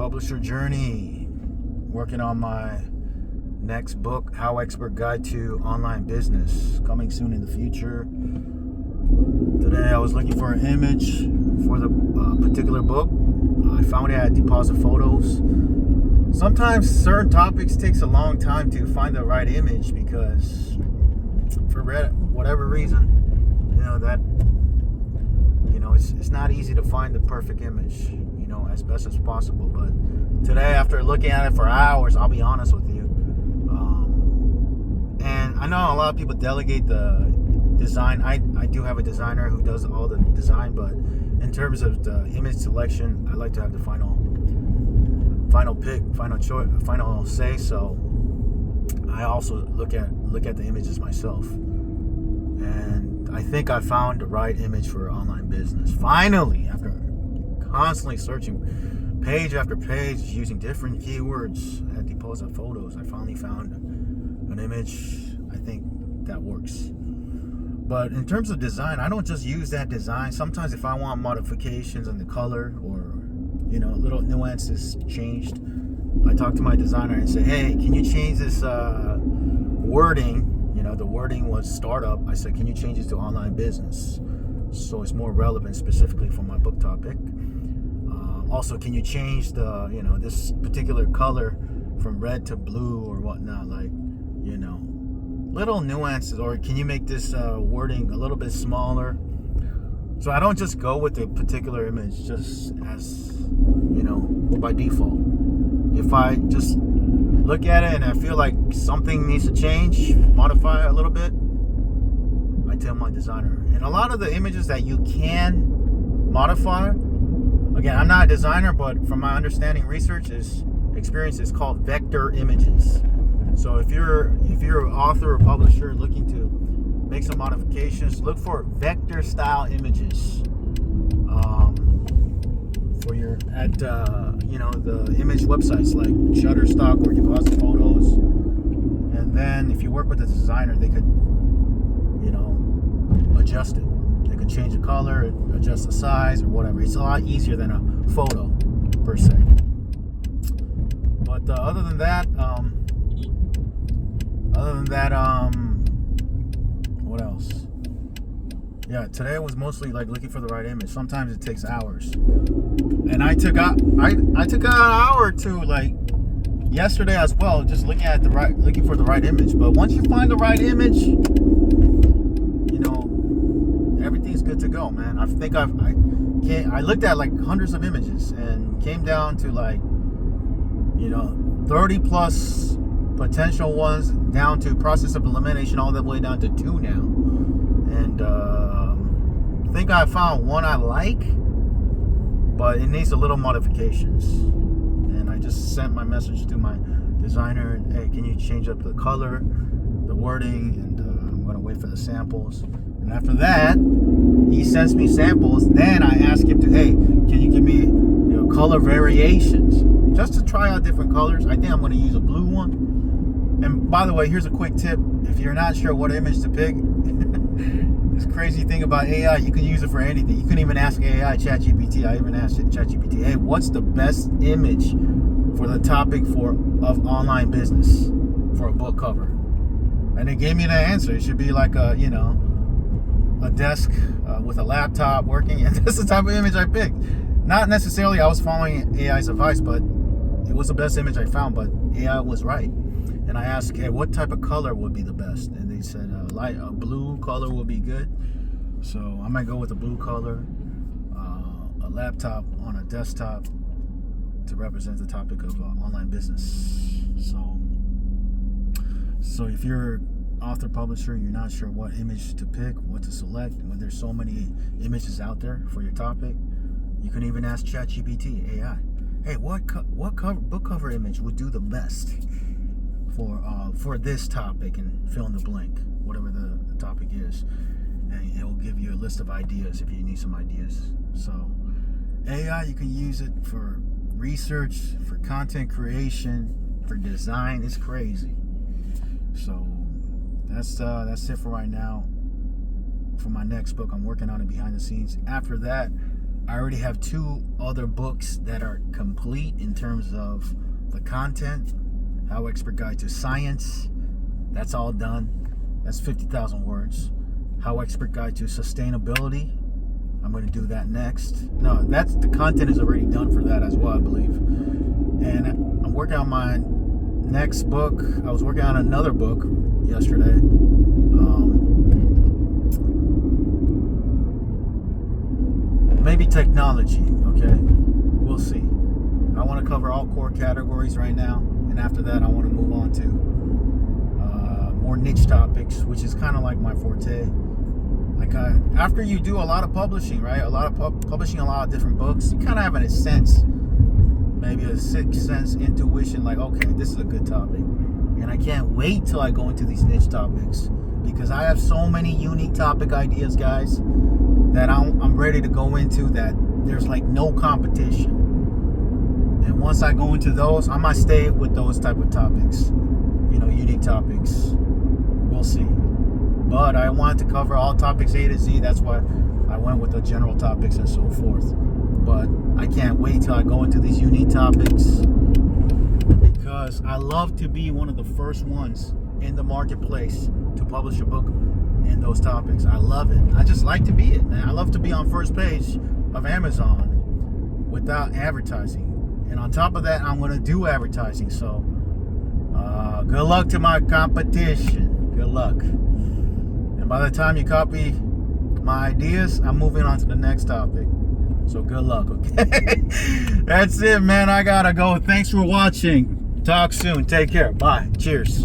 publisher journey, working on my next book, HowExpert Guide to Online Business, coming soon in the future. Today I was looking for an image for the particular book. I found it at Deposit Photos. Sometimes certain topics takes a long time to find the right image because for whatever reason, it's not easy to find the perfect image, as best as possible. But today, after looking at it for hours, I'll be honest with you, and I know a lot of people delegate the design. I do have a designer who does all the design, but in terms of the image selection, I like to have the final pick, final choice, final say. So I also look at the images myself, and I think I found the right image for online business. Finally, after constantly searching page after page using different keywords at Deposit Photos, I finally found an image I think that works. But in terms of design, I don't just use that design. Sometimes if I want modifications in the color or little nuances changed, I talk to my designer and say, hey, can you change this wording? The wording was startup. I said, can you change it to online business so it's more relevant specifically for my book topic? Also, can you change the this particular color from red to blue or whatnot, little nuances? Or can you make this wording a little bit smaller? So I don't just go with the particular image just as by default. If I just look at it and I feel like something needs to change, modify a little bit, I tell my designer. And a lot of the images that you can modify, again, I'm not a designer, but from my understanding, experience is called vector images. So if you're an author or publisher looking to make some modifications, look for vector style images for your the image websites like Shutterstock or Deposit Photos. And then if you work with a designer, they could adjust it. They could change the color, adjust the size or whatever. It's a lot easier than a photo per se. But other than that, what else? Yeah, today was mostly looking for the right image. Sometimes it takes hours, and I took an hour or two yesterday as well, just looking for the right image. But once you find the right image, everything's good to go, man. I think I looked at hundreds of images and came down to 30 plus potential ones, down to process of elimination all the way down to 2 now. And I think I found one I like, but it needs a little modifications. And I just sent my message to my designer, hey, can you change up the color, the wording, and I'm going to wait for the samples. And after that, he sends me samples. Then I ask him to, hey, can you give me color variations just to try out different colors? I think I'm going to use a blue one. And by the way, here's a quick tip. If you're not sure what image to pick, this crazy thing about AI, you can use it for anything. You can even ask AI, ChatGPT. I even asked ChatGPT, hey, what's the best image for the topic of online business for a book cover? And it gave me the answer. It should be like a desk with a laptop working, and that's the type of image I picked. Not necessarily I was following AI's advice, but it was the best image I found. But AI was right. And I asked, hey, what type of color would be the best? And they said a blue color would be good. So I might go with a blue color, a laptop on a desktop to represent the topic of online business. So if you're author, publisher, you're not sure what image to pick, what to select, when there's so many images out there for your topic, you can even ask ChatGPT, AI, hey, what book cover image would do the best for this topic, and fill in the blank, whatever the topic is, and it will give you a list of ideas if you need some ideas. So AI, you can use it for research, for content creation, for design. It's crazy. So that's it for right now. For my next book, I'm working on it behind the scenes. After that, I already have 2 other books that are complete in terms of the content. HowExpert Guide to Science. That's all done. That's 50,000 words. HowExpert Guide to Sustainability. I'm going to do that next. No, that's the content is already done for that as well, I believe. And I'm working on my next book. I was working on another book yesterday. Maybe technology, okay? We'll see. I want to cover all core categories right now, and after that I want to move on to more niche topics, which is kind of like my forte. Like after you do a lot of publishing, right? A lot of publishing a lot of different books, you kind of have a sense, maybe a sixth sense intuition, like, okay, this is a good topic. And I can't wait till I go into these niche topics, because I have so many unique topic ideas, guys, that I'm ready to go into, that there's like no competition. And once I go into those, I might stay with those type of topics, unique topics. We'll see. But I wanted to cover all topics A to Z. That's why I went with the general topics and so forth. But I can't wait till I go into these unique topics, because I love to be one of the first ones in the marketplace to publish a book in those topics. I love it. I just like to be it, man. I love to be on first page of Amazon without advertising. And on top of that, I'm going to do advertising. So good luck to my competition. Good luck. And by the time you copy my ideas, I'm moving on to the next topic. So good luck, okay? That's it, man. I gotta go. Thanks for watching. Talk soon. Take care. Bye. Cheers.